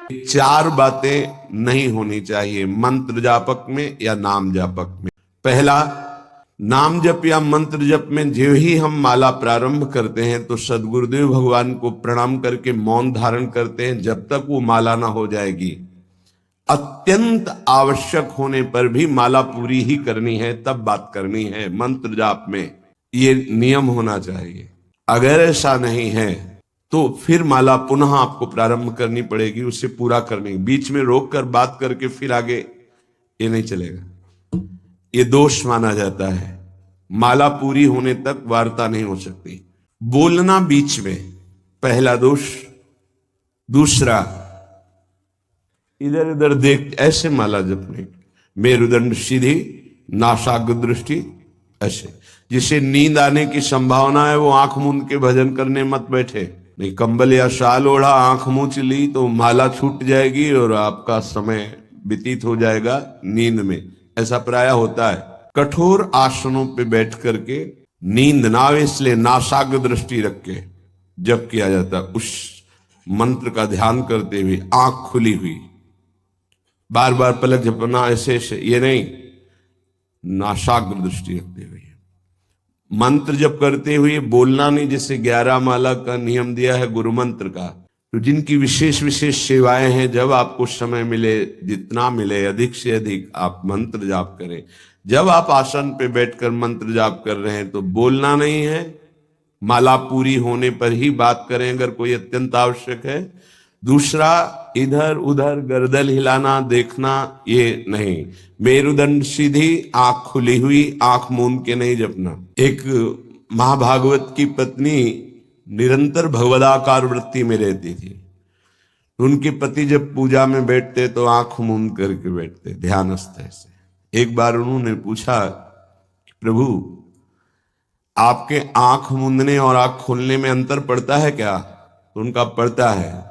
चार बातें नहीं होनी चाहिए मंत्र जापक में या नाम जापक में। पहला, नाम जप या मंत्र जप में जो ही हम माला प्रारंभ करते हैं तो सदगुरुदेव भगवान को प्रणाम करके मौन धारण करते हैं जब तक वो माला ना हो जाएगी। अत्यंत आवश्यक होने पर भी माला पूरी ही करनी है, तब बात करनी है। मंत्र जाप में ये नियम होना चाहिए। अगर ऐसा नहीं है तो फिर माला पुनः आपको प्रारंभ करनी पड़ेगी, उसे पूरा करने। बीच में रोक कर बात करके फिर आगे, ये नहीं चलेगा, ये दोष माना जाता है। माला पूरी होने तक वार्ता नहीं हो सकती। बोलना बीच में, पहला दोष। दूसरा, इधर उधर देख ऐसे माला जपने, मेरुदंड सीधी, नासाग्र दृष्टि ऐसे। जिसे नींद आने की संभावना है वो आंख मूंद के भजन करने मत बैठे। नहीं, कंबल या शाल ओढ़ा, आंख मूंछ ली तो माला छूट जाएगी और आपका समय व्यतीत हो जाएगा नींद में। ऐसा प्राय होता है। कठोर आसनों पे बैठ करके नींद ना आवे इसलिए नासाग्र दृष्टि रख के जप किया जाता। उस मंत्र का ध्यान करते हुए आंख खुली हुई, बार बार पलक झपकना ऐसे ऐसे, ये नहीं, नासाग्र दृष्टि रखते हुए मंत्र जप करते हुए बोलना नहीं। जैसे 11 माला का नियम दिया है गुरु मंत्र का, तो जिनकी विशेष विशेष सेवाएं हैं, जब आपको समय मिले, जितना मिले अधिक से अधिक आप मंत्र जाप करें। जब आप आसन पे बैठकर मंत्र जाप कर रहे हैं तो बोलना नहीं है, माला पूरी होने पर ही बात करें अगर कोई अत्यंत आवश्यक है। दूसरा, इधर उधर गर्दन हिलाना, देखना, ये नहीं। मेरुदंड सीधी, आंख खुली हुई, आंख मूंद के नहीं जपना। एक महाभागवत की पत्नी निरंतर भगवदाकार वृत्ति में रहती थी। उनके पति जब पूजा में बैठते तो आंख मूंद करके बैठते, ध्यानस्थ ऐसे। एक बार उन्होंने पूछा, प्रभु आपके आंख मूंदने और आंख खोलने में अंतर पड़ता है क्या? तो उनका पड़ता है।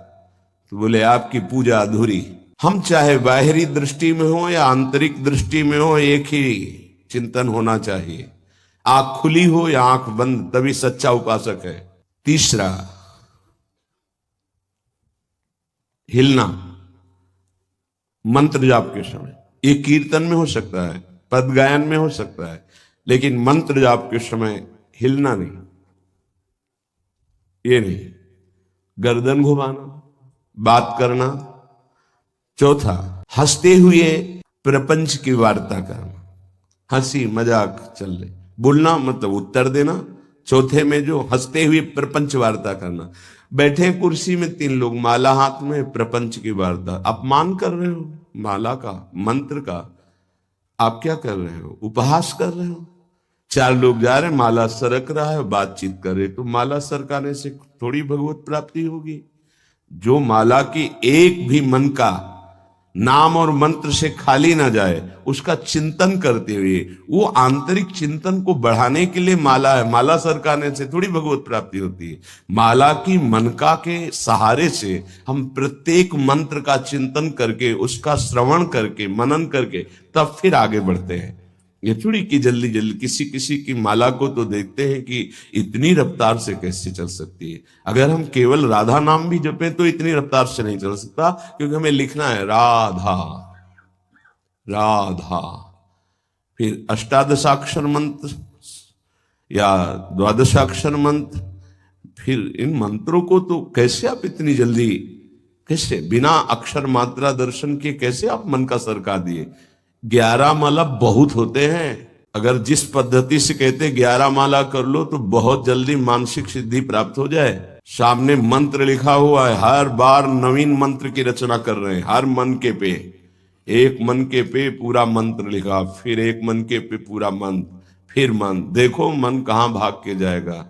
तो बोले आपकी पूजा अधूरी। हम चाहे बाहरी दृष्टि में हो या आंतरिक दृष्टि में हो, एक ही चिंतन होना चाहिए। आंख खुली हो या आंख बंद, तभी सच्चा उपासक है। तीसरा, हिलना मंत्र जाप के समय। ये कीर्तन में हो सकता है, पद गायन में हो सकता है, लेकिन मंत्र जाप के समय हिलना नहीं, ये नहीं। गर्दन घुमाना, बात करना। चौथा, हंसते हुए प्रपंच की वार्ता करना, हंसी मजाक चल रही, बोलना मतलब उत्तर देना। चौथे में जो हंसते हुए प्रपंच वार्ता करना। बैठे कुर्सी में 3 लोग, माला हाथ में, प्रपंच की वार्ता। अपमान कर रहे हो माला का, मंत्र का। आप क्या कर रहे हो? उपहास कर रहे हो। 4 लोग जा रहे, माला सरक रहा है, बातचीत कर रहे, तो माला सरकाने से थोड़ी भगवत प्राप्ति होगी। जो माला की एक भी मन का नाम और मंत्र से खाली ना जाए, उसका चिंतन करते हुए, वो आंतरिक चिंतन को बढ़ाने के लिए माला है। माला सरकाने से थोड़ी भगवत प्राप्ति होती है। माला की मनका के सहारे से हम प्रत्येक मंत्र का चिंतन करके, उसका श्रवण करके, मनन करके, तब फिर आगे बढ़ते हैं। ये थोड़ी कि जल्दी जल्दी। किसी किसी की माला को तो देखते हैं कि इतनी रफ्तार से कैसे चल सकती है। अगर हम केवल राधा नाम भी जपें तो इतनी रफ्तार से नहीं चल सकता, क्योंकि हमें लिखना है राधा राधा। फिर अष्टादशाक्षर मंत्र या द्वादशाक्षर मंत्र, फिर इन मंत्रों को तो कैसे आप इतनी जल्दी, कैसे बिना अक्षर मात्रा दर्शन के कैसे आप मन का सरका दिए? 11 माला बहुत होते हैं। अगर जिस पद्धति से कहते 11 माला कर लो तो बहुत जल्दी मानसिक सिद्धि प्राप्त हो जाए। सामने मंत्र लिखा हुआ है, हर बार नवीन मंत्र की रचना कर रहे हैं। हर मन के पे, एक मन के पे पूरा मंत्र लिखा, फिर एक मन के पे पूरा मंत्र, फिर मन। देखो मन कहाँ भाग के जाएगा।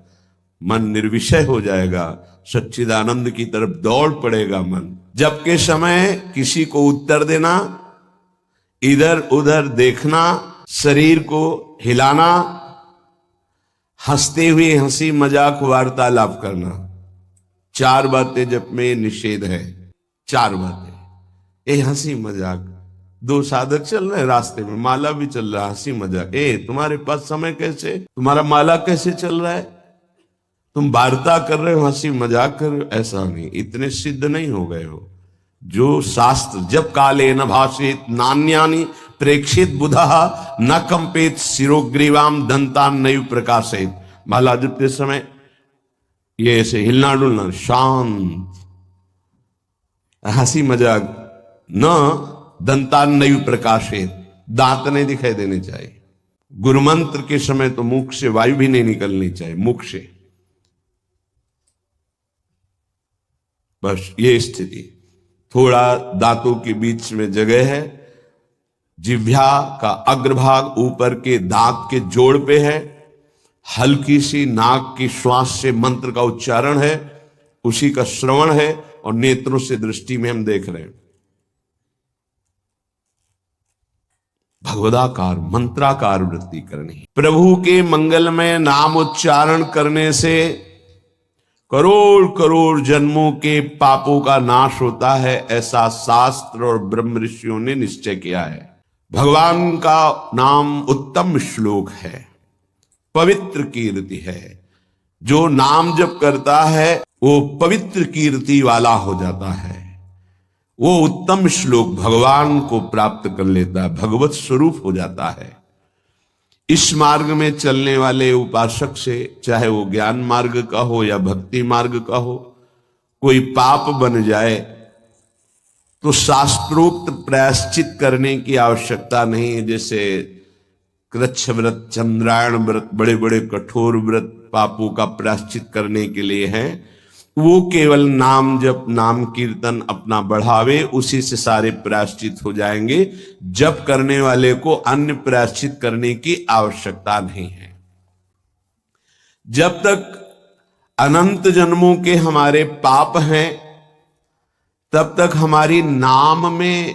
मन निर्विषय हो जाएगा, सच्चिदानंद की तरफ दौड़ पड़ेगा मन। जब के समय किसी को उत्तर देना, इधर उधर देखना, शरीर को हिलाना, हंसते हुए हंसी मजाक वार्तालाप करना। 4 बातें जब में निषेध है। 4 बातें। ये हंसी मजाक, 2 साधक चल रहे हैं रास्ते में, माला भी चल रहा है, हंसी मजाक। तुम्हारे पास समय कैसे, तुम्हारा माला कैसे चल रहा है, तुम वार्ता कर रहे हो, हंसी मजाक कर रहे हो। ऐसा नहीं, इतने सिद्ध नहीं हो गए हो। जो शास्त्र जब काले न भाषित नान्यानि प्रेक्षित बुधा न कंपित शिरोग्रीवाम दंतान नयु प्रकाशित। माला जपते समय ये ऐसे हिलना डुलना, शांत, हंसी मजाक, न दंतान नयु प्रकाशित, दांत नहीं दिखाई देने चाहिए। गुरु मंत्र के समय तो मुख से वायु भी नहीं निकलनी चाहिए, मुख से। बस ये स्थिति, थोड़ा दांतों के बीच में जगह है, जिह्वा का अग्रभाग ऊपर के दांत के जोड़ पे है, हल्की सी नाक की श्वास से मंत्र का उच्चारण है, उसी का श्रवण है, और नेत्रों से दृष्टि में हम देख रहे हैं। भगवदाकार मंत्राकार वृत्ति करनी। प्रभु के मंगलमय नाम उच्चारण करने से करोड़ करोड़ जन्मों के पापों का नाश होता है, ऐसा शास्त्र और ब्रह्म ऋषियों ने निश्चय किया है। भगवान का नाम उत्तम श्लोक है, पवित्र कीर्ति है। जो नाम जप करता है वो पवित्र कीर्ति वाला हो जाता है, वो उत्तम श्लोक भगवान को प्राप्त कर लेता है, भगवत स्वरूप हो जाता है। इस मार्ग में चलने वाले उपासक से, चाहे वो ज्ञान मार्ग का हो या भक्ति मार्ग का हो, कोई पाप बन जाए तो शास्त्रोक्त प्रायश्चित करने की आवश्यकता नहीं है। जैसे कृच्छ व्रत, चंद्रायण व्रत, बड़े बड़े कठोर व्रत पापों का प्रायश्चित करने के लिए है, वो केवल नाम जप, नाम कीर्तन अपना बढ़ावे, उसी से सारे प्रायश्चित हो जाएंगे। जप करने वाले को अन्य प्रायश्चित करने की आवश्यकता नहीं है। जब तक अनंत जन्मों के हमारे पाप हैं, तब तक हमारी नाम में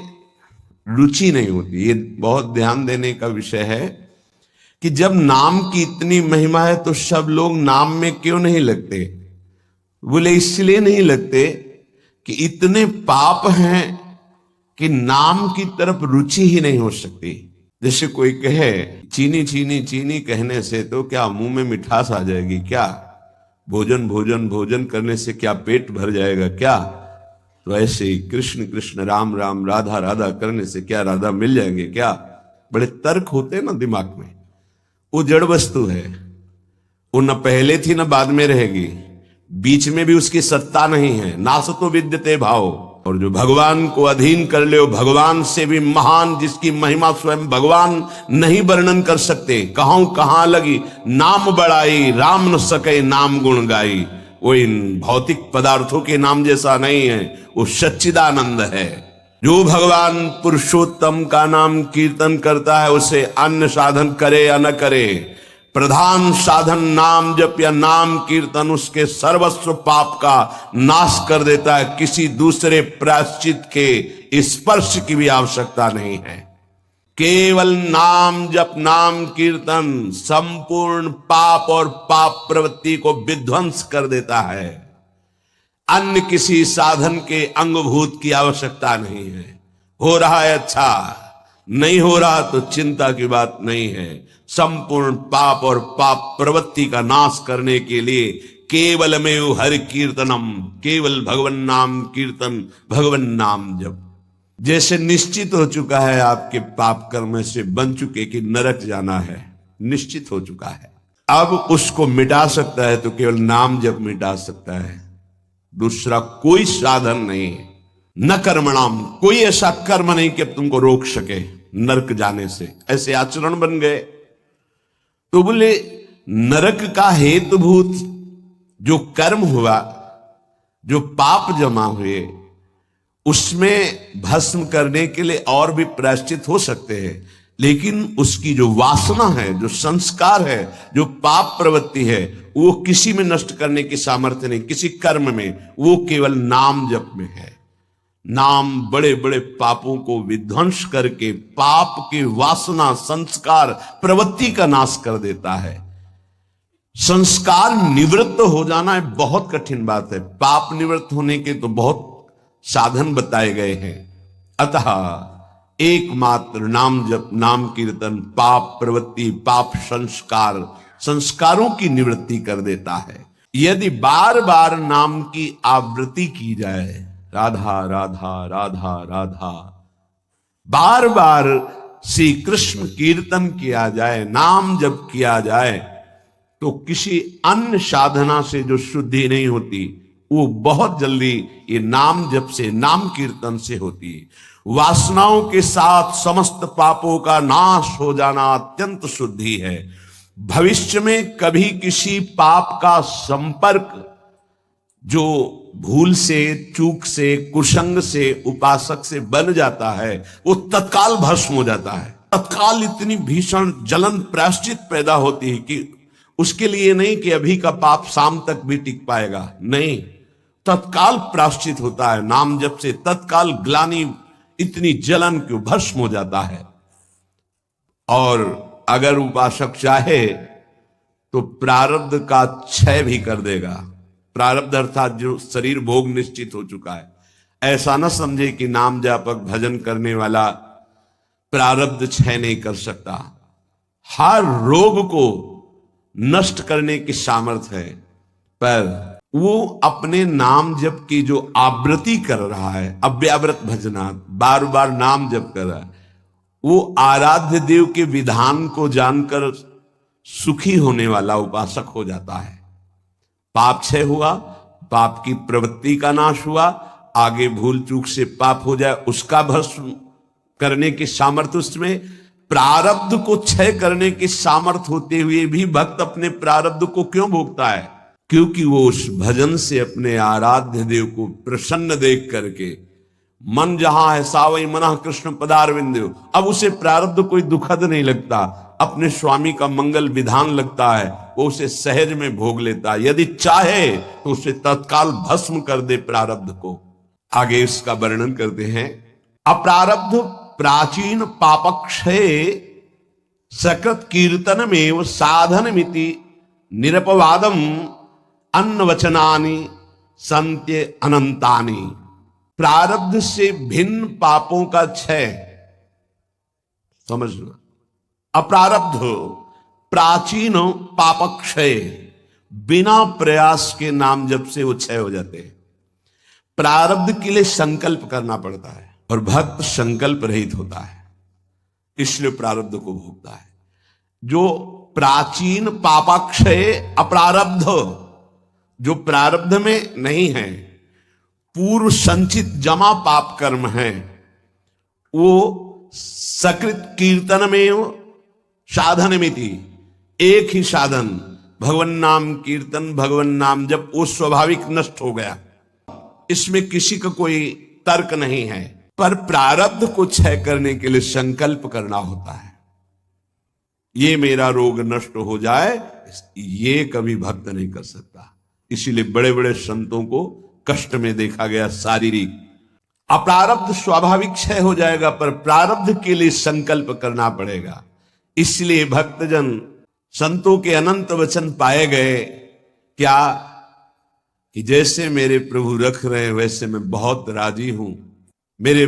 रुचि नहीं होती। ये बहुत ध्यान देने का विषय है कि जब नाम की इतनी महिमा है तो सब लोग नाम में क्यों नहीं लगते? बोले इसलिए नहीं लगते कि इतने पाप हैं कि नाम की तरफ रुचि ही नहीं हो सकती। जैसे कोई कहे चीनी चीनी चीनी कहने से तो क्या मुंह में मिठास आ जाएगी क्या? भोजन भोजन भोजन करने से क्या पेट भर जाएगा क्या? तो ऐसे ही कृष्ण कृष्ण राम राम राधा राधा करने से क्या राधा मिल जाएंगे क्या? बड़े तर्क होते हैं ना दिमाग में। वो जड़ वस्तु है, वो न पहले थी न बाद में रहेगी, बीच में भी उसकी सत्ता नहीं है। नासतो विद्यते भाव। और जो भगवान को अधीन कर ले, भगवान से भी महान, जिसकी महिमा स्वयं भगवान नहीं वर्णन कर सकते। कहूं कहां लगी नाम बड़ाई, राम न सके नाम गुण गाई। वो इन भौतिक पदार्थों के नाम जैसा नहीं है, वो सच्चिदानंद है। जो भगवान पुरुषोत्तम का नाम कीर्तन करता है, उसे अन्य साधन करे या न करे, प्रधान साधन नाम जप या नाम कीर्तन उसके सर्वस्व पाप का नाश कर देता है। किसी दूसरे प्रायश्चित के स्पर्श की भी आवश्यकता नहीं है। केवल नाम जप, नाम कीर्तन संपूर्ण पाप और पाप प्रवृत्ति को विध्वंस कर देता है। अन्य किसी साधन के अंगभूत की आवश्यकता नहीं है। हो रहा है अच्छा, नहीं हो रहा तो चिंता की बात नहीं है। संपूर्ण पाप और पाप प्रवृत्ति का नाश करने के लिए केवलमेव हरि कीर्तनम, केवल भगवन नाम कीर्तन, भगवन नाम जप। जैसे निश्चित हो चुका है आपके पाप कर्म से बन चुके कि नरक जाना है, निश्चित हो चुका है। अब उसको मिटा सकता है तो केवल नाम जप मिटा सकता है, दूसरा कोई साधन नहीं है। न कर्मणाम, कोई ऐसा कर्म नहीं कि तुमको रोक सके नरक जाने से। ऐसे आचरण बन गए तो बोले नरक का हेतुभूत जो कर्म हुआ, जो पाप जमा हुए, उसमें भस्म करने के लिए और भी प्रायश्चित हो सकते हैं, लेकिन उसकी जो वासना है, जो संस्कार है, जो पाप प्रवृत्ति है, वो किसी में नष्ट करने की सामर्थ्य नहीं, किसी कर्म में। वो केवल नाम जप में है। नाम बड़े बड़े पापों को विध्वंस करके पाप की वासना, संस्कार, प्रवृत्ति का नाश कर देता है। संस्कार निवृत्त हो जाना है बहुत कठिन बात है। पाप निवृत्त होने के तो बहुत साधन बताए गए हैं। अतः एकमात्र नाम जप, नाम कीर्तन पाप प्रवृत्ति, पाप संस्कार, संस्कारों की निवृत्ति कर देता है। यदि बार बार नाम की आवृत्ति की जाए राधा राधा राधा राधा। बार बार श्री कृष्ण कीर्तन किया जाए, नाम जप किया जाए, तो किसी अन्य साधना से जो शुद्धि नहीं होती वो बहुत जल्दी ये नाम जप से, नाम कीर्तन से होती है। वासनाओं के साथ समस्त पापों का नाश हो जाना अत्यंत शुद्धि है। भविष्य में कभी किसी पाप का संपर्क जो भूल से, चूक से, कुसंग से, उपासक से बन जाता है, वो तत्काल भस्म हो जाता है। तत्काल इतनी भीषण जलन प्रायश्चित पैदा होती है कि उसके लिए नहीं कि अभी का पाप शाम तक भी टिक पाएगा, नहीं, तत्काल प्रायश्चित होता है। नाम जप से तत्काल ग्लानि, इतनी जलन क्यों, भस्म हो जाता है। और अगर उपासक चाहे तो प्रारब्ध का क्षय भी कर देगा। प्रारब्ध अर्थात जो शरीर भोग निश्चित हो चुका है, ऐसा न समझे कि नाम जापक भजन करने वाला प्रारब्ध क्षय नहीं कर सकता। हर रोग को नष्ट करने की सामर्थ्य है, पर वो अपने नाम जप की जो आवृत्ति कर रहा है, अव्याव्रत भजना, बार बार नाम जप कर रहा है, वो आराध्य देव के विधान को जानकर सुखी होने वाला उपासक हो जाता है। पाप क्षय हुआ, पाप की प्रवृत्ति का नाश हुआ, आगे भूल चूक से पाप हो जाए उसका भस्म करने की सामर्थ्य उसमें, प्रारब्ध को क्षय करने की सामर्थ्य होते हुए भी भक्त अपने प्रारब्ध को क्यों भोगता है? क्योंकि वो उस भजन से अपने आराध्य देव को प्रसन्न देख करके, मन जहां है सावई मना कृष्ण पदारविंद, अब उसे प्रारब्ध कोई दुखद नहीं लगता, अपने स्वामी का मंगल विधान लगता है, वो उसे सहज में भोग लेता है। यदि चाहे तो उसे तत्काल भस्म कर दे प्रारब्ध को। आगे इसका वर्णन करते हैं। अप्रारब्ध प्राचीन पापक्षय सकृत कीर्तनमेव साधनमिति निरपवादम अन्नवचनानि संत्य अनंतानि। प्रारब्ध से भिन्न पापों का क्षय समझना। अप्रारब्ध प्राचीन पापक्षय, बिना प्रयास के नाम जप से वो क्षय हो जाते हैं। प्रारब्ध के लिए संकल्प करना पड़ता है और भक्त संकल्प रहित होता है, इसलिए प्रारब्ध को भोगता है। जो प्राचीन पापाक्षय अप्रारब्ध, जो प्रारब्ध में नहीं है, पूर्व संचित जमा पाप कर्म है, वो सकृत कीर्तन में साधन मिति, एक ही साधन भगवन नाम कीर्तन, भगवन नाम जब वो स्वाभाविक नष्ट हो गया, इसमें किसी का कोई तर्क नहीं है। पर प्रारब्ध को क्षय करने के लिए संकल्प करना होता है। ये मेरा रोग नष्ट हो जाए, ये कभी भक्त नहीं कर सकता। इसीलिए बड़े बड़े संतों को कष्ट में देखा गया शारीरिक। अप्रारब्ध स्वाभाविक क्षय हो जाएगा, पर प्रारब्ध के लिए संकल्प करना पड़ेगा। इसलिए भक्तजन संतों के अनंत वचन पाए गए, क्या कि जैसे मेरे प्रभु रख रहे हैं वैसे मैं बहुत राजी हूं, मेरे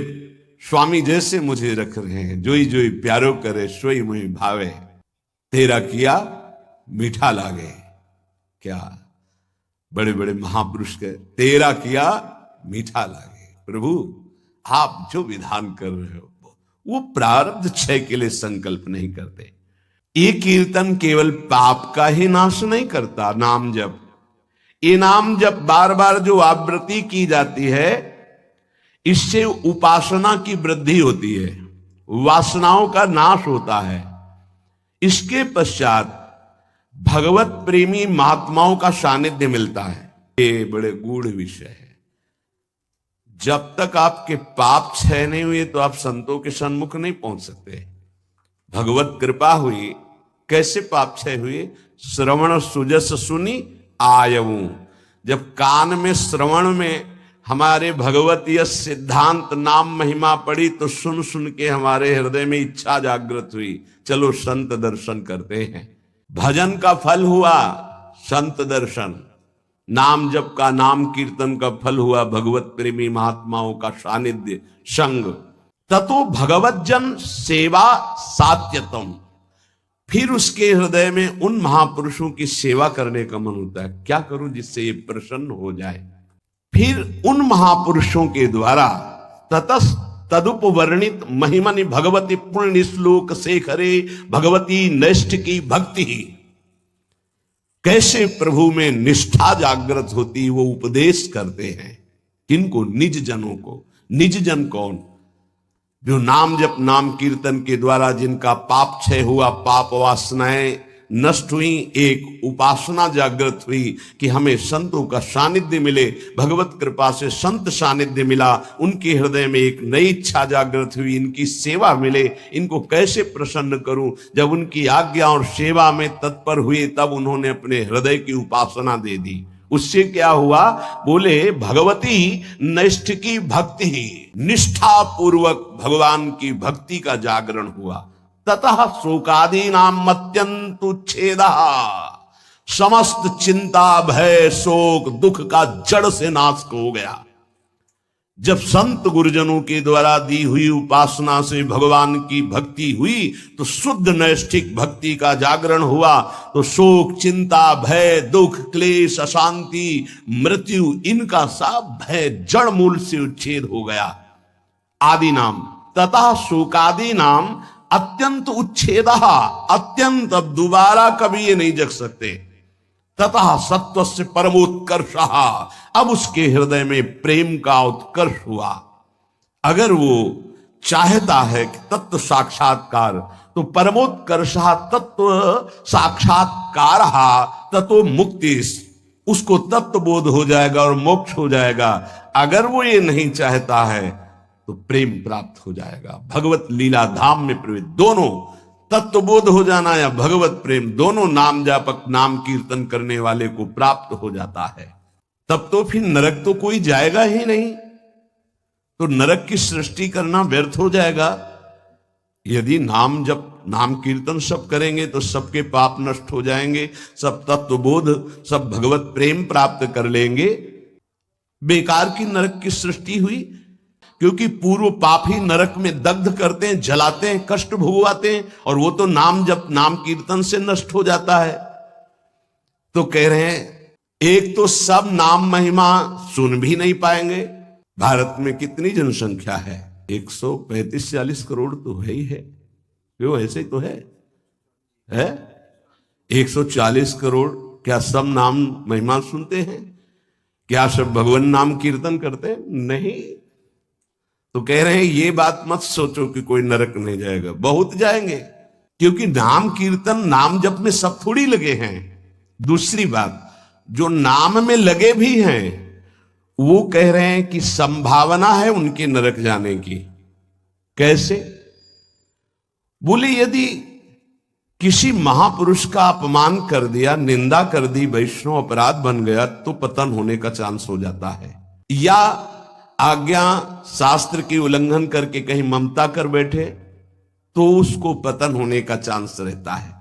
स्वामी जैसे मुझे रख रहे हैं, जोई जोई प्यारो करे सोई मुहि भावे, तेरा किया मीठा लागे। क्या बड़े बड़े महापुरुष के तेरा किया मीठा लागे। प्रभु आप जो विधान कर रहे हो वो प्रारब्ध क्षय के लिए संकल्प नहीं करते। ये कीर्तन केवल पाप का ही नाश नहीं करता, नाम जप, ये नाम जप बार बार जो आवृत्ति की जाती है, इससे उपासना की वृद्धि होती है, वासनाओं का नाश होता है। इसके पश्चात भगवत प्रेमी महात्माओं का सानिध्य मिलता है। ये बड़े गूढ़ विषय है। जब तक आपके पाप क्षय नहीं हुए तो आप संतों के सन्मुख नहीं पहुंच सकते। भगवत कृपा हुई, कैसे पाप क्षय हुए? श्रवण सुजस सुनी आयऊ। जब कान में श्रवण में हमारे भगवतीय सिद्धांत नाम महिमा पड़ी तो सुन सुन के हमारे हृदय में इच्छा जागृत हुई, चलो संत दर्शन करते हैं। भजन का फल हुआ संत दर्शन, नाम जप का, नाम कीर्तन का फल हुआ भगवत प्रेमी महात्माओं का सानिध्य संग। ततो भगवत जन सेवा सात्यतम। फिर उसके हृदय में उन महापुरुषों की सेवा करने का मन होता है। क्या करूं जिससे ये प्रसन्न हो जाए? फिर उन महापुरुषों के द्वारा ततस तदुपवर्णित महिमनि भगवती पुण्य श्लोक शेखरे भगवती नैष्ठ की भक्ति, कैसे प्रभु में निष्ठा जागृत होती वो उपदेश करते हैं। किनको? निज जनों को। निज जन कौन? जो नाम जप नाम कीर्तन के द्वारा जिनका पाप क्षय हुआ, पाप वासनाएं नष्ट हुई, एक उपासना जागृत हुई कि हमें संतों का सानिध्य मिले, भगवत कृपा से संत सानिध्य मिला, उनके हृदय में एक नई इच्छा जागृत हुई, इनकी सेवा मिले, इनको कैसे प्रसन्न करूं। जब उनकी आज्ञा और सेवा में तत्पर हुए तब उन्होंने अपने हृदय की उपासना दे दी। उससे क्या हुआ? बोले भगवती नैष्ठ की भक्ति, निष्ठा पूर्वक भगवान की भक्ति का जागरण हुआ। ततः शोकादि नाम अत्यंत उच्छेद, समस्त चिंता भय शोक दुख का जड़ से नाश हो गया। जब संत गुरुजनों के द्वारा दी हुई उपासना से भगवान की भक्ति हुई तो शुद्ध नैष्ठिक भक्ति का जागरण हुआ, तो शोक चिंता भय दुख क्लेश अशांति मृत्यु इनका सब भय जड़ मूल से उच्छेद हो गया। आदि नाम तथा शोकादि नाम अत्यंत उच्छेद, अत्यंत, अब दोबारा कभी ये नहीं जग सकते। तथा सत्व से परमोत्कर्ष, अब उसके हृदय में प्रेम का उत्कर्ष हुआ। अगर वो चाहता है कि तत्व साक्षात्कार, तो परमोत्कर्ष तत्व साक्षात्कार तत्व मुक्ति, उसको तत्व बोध हो जाएगा और मोक्ष हो जाएगा। अगर वो ये नहीं चाहता है तो प्रेम प्राप्त हो जाएगा, भगवत लीला धाम में प्रवेश। दोनों तत्वबोध हो जाना या भगवत प्रेम, दोनों नाम जापक नाम कीर्तन करने वाले को प्राप्त हो जाता है। तब तो फिर नरक तो कोई जाएगा ही नहीं, तो नरक की सृष्टि करना व्यर्थ हो जाएगा। यदि नाम जप नाम कीर्तन सब करेंगे तो सबके पाप नष्ट हो जाएंगे, सब तत्वबोध सब भगवत प्रेम प्राप्त कर लेंगे। बेकार की नरक की सृष्टि हुई, क्योंकि पूर्व पाप ही नरक में दग्ध करते हैं, जलाते हैं, कष्ट भोगवाते हैं, और वो तो नाम जप नाम कीर्तन से नष्ट हो जाता है। तो कह रहे हैं एक तो सब नाम महिमा सुन भी नहीं पाएंगे। भारत में कितनी जनसंख्या है? 135-40 करोड़ तो है ही है, क्यों ऐसे ही तो है 140 करोड़। क्या सब नाम महिमा सुनते हैं? क्या सब भगवान नाम कीर्तन करते हैं? नहीं। तो कह रहे हैं ये बात मत सोचो कि कोई नरक नहीं जाएगा, बहुत जाएंगे, क्योंकि नाम कीर्तन नाम जप में सब थोड़ी लगे हैं। दूसरी बात, जो नाम में लगे भी हैं वो कह रहे हैं कि संभावना है उनके नरक जाने की। कैसे? बोले यदि किसी महापुरुष का अपमान कर दिया, निंदा कर दी, वैष्णव अपराध बन गया, तो पतन होने का चांस हो जाता है। या आज्ञा शास्त्र की उल्लंघन करके कहीं ममता कर बैठे तो उसको पतन होने का चांस रहता है।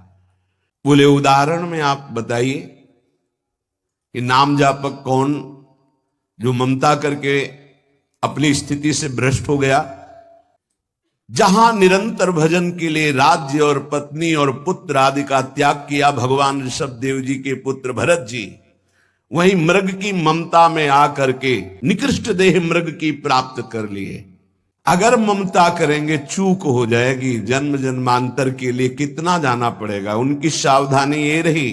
बोले उदाहरण में आप बताइए कि नाम जापक कौन जो ममता करके अपनी स्थिति से भ्रष्ट हो गया। जहां निरंतर भजन के लिए राज्य और पत्नी और पुत्र आदि का त्याग किया भगवान ऋषभ देव जी के पुत्र भरत जी, वहीं मृग की ममता में आकर के निकृष्ट देह मृग की प्राप्त कर लिए। अगर ममता करेंगे चूक हो जाएगी, जन्म जन्मांतर के लिए कितना जाना पड़ेगा। उनकी सावधानी ये रही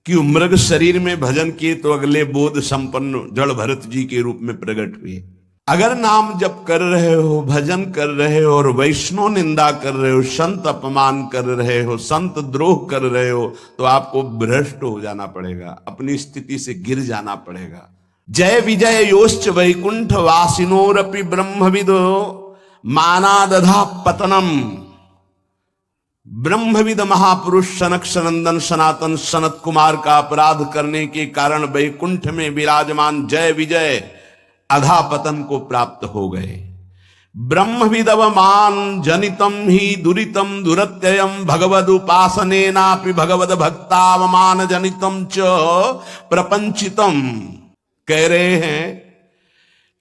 कि मृग शरीर में भजन किए तो अगले बोध संपन्न जड़ भरत जी के रूप में प्रकट हुए। अगर नाम जप कर रहे हो, भजन कर रहे हो और वैष्णव निंदा कर रहे हो, संत अपमान कर रहे हो, संत द्रोह कर रहे हो, तो आपको भ्रष्ट हो जाना पड़ेगा, अपनी स्थिति से गिर जाना पड़ेगा। जय विजय योश्च वैकुंठ वासिनोरपि ब्रह्मविदो मानादधा पतनम। ब्रह्मविद महापुरुष सनक सनंदन सनातन सनत कुमार का अपराध करने के कारण वैकुंठ में विराजमान जय विजय अधापतन को प्राप्त हो गए। ब्रह्मविदवमान जनितम ही दुरितम दुरत्ययम भगवद उपासनेनापि भगवद भक्तावमान जनितम च प्रपंचितम। कह रहे हैं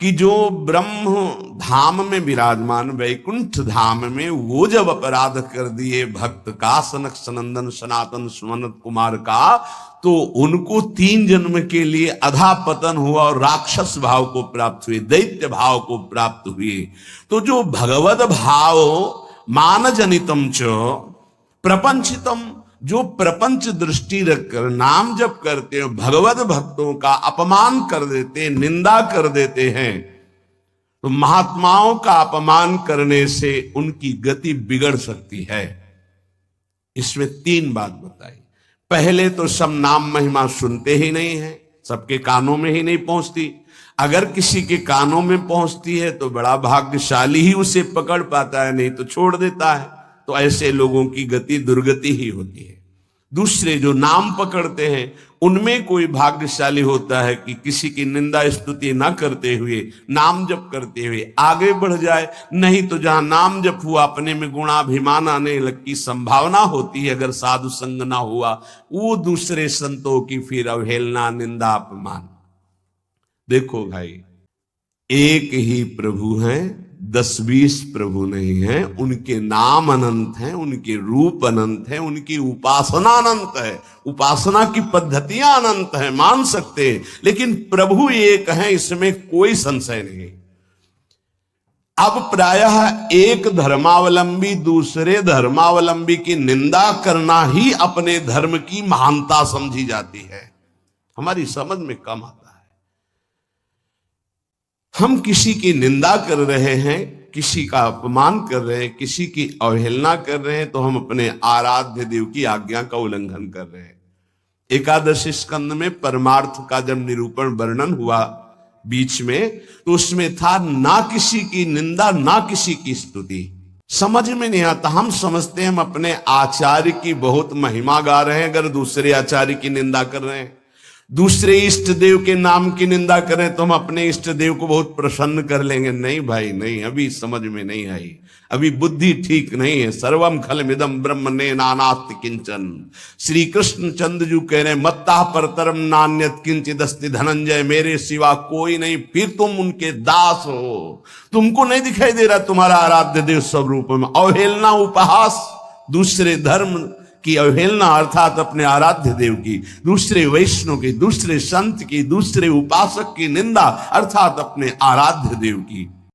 कि जो ब्रह्म धाम में विराजमान वैकुंठ धाम में वो जब अपराध कर दिए भक्त का, सनक सनंदन सनातन सुमनत कुमार का, तो उनको 3 जन्म के लिए अधा पतन हुआ और राक्षस भाव को प्राप्त हुए, दैत्य भाव को प्राप्त हुए। तो जो भगवद भाव मान जनितम च प्रपंचितम, जो प्रपंच दृष्टि रखकर नाम जप करते हैं, भगवत भक्तों का अपमान कर देते, निंदा कर देते हैं, तो महात्माओं का अपमान करने से उनकी गति बिगड़ सकती है। इसमें 3 बात बताई। पहले तो सब नाम महिमा सुनते ही नहीं है, सबके कानों में ही नहीं पहुंचती। अगर किसी के कानों में पहुंचती है तो बड़ा भाग्यशाली ही उसे पकड़ पाता है, नहीं तो छोड़ देता है। तो ऐसे लोगों की गति दुर्गति ही होती है। दूसरे जो नाम पकड़ते हैं उनमें कोई भाग्यशाली होता है कि किसी की निंदा स्तुति ना करते हुए, नाम जप करते हुए आगे बढ़ जाए। नहीं तो जहां नाम जप हुआ अपने में गुणाभिमान आने की संभावना होती है, अगर साधु संग ना हुआ, वो दूसरे संतों की फिर अवहेलना, निंदा, अपमान। देखो भाई, एक ही प्रभु हैं, 10-20 प्रभु नहीं है। उनके नाम अनंत हैं, उनके रूप अनंत हैं, उनकी उपासना अनंत है, उपासना की पद्धतियां अनंत हैं, मान सकते हैं। लेकिन प्रभु एक है, इसमें कोई संशय नहीं। अब प्रायः एक धर्मावलंबी दूसरे धर्मावलंबी की निंदा करना ही अपने धर्म की महानता समझी जाती है। हमारी समझ में कम आता है। हम किसी की निंदा कर रहे हैं, किसी का अपमान कर रहे हैं, किसी की अवहेलना कर रहे हैं, तो हम अपने आराध्य देव की आज्ञा का उल्लंघन कर रहे हैं। एकादश स्कंद में परमार्थ का जब निरूपण वर्णन हुआ बीच में, तो उसमें था ना किसी की निंदा ना किसी की स्तुति। समझ में नहीं आता। हम समझते हैं हम अपने आचार्य की बहुत महिमा गा रहे हैं, अगर दूसरे आचार्य की निंदा कर रहे हैं, दूसरे इष्ट देव के नाम की निंदा करें तो हम अपने इष्ट देव को बहुत प्रसन्न कर लेंगे। नहीं भाई नहीं, अभी समझ में नहीं आई, अभी बुद्धि ठीक नहीं है। सर्वम खलमिदं ब्रह्म ने नानास्ति किंचन। श्री कृष्ण चंद्रजू कह रहे मत्ता परतरम नान्यत किंचिद अस्ति धनंजय, मेरे सिवा कोई नहीं, फिर तुम उनके दास हो। तुमको नहीं दिखाई दे रहा तुम्हारा आराध्य देव स्वरूप में? अवहेलना, उपहास, दूसरे धर्म की अवहेलना अर्थात अपने आराध्य देव की, दूसरे वैष्णव की, दूसरे संत की, दूसरे उपासक की निंदा अर्थात अपने आराध्य देव की।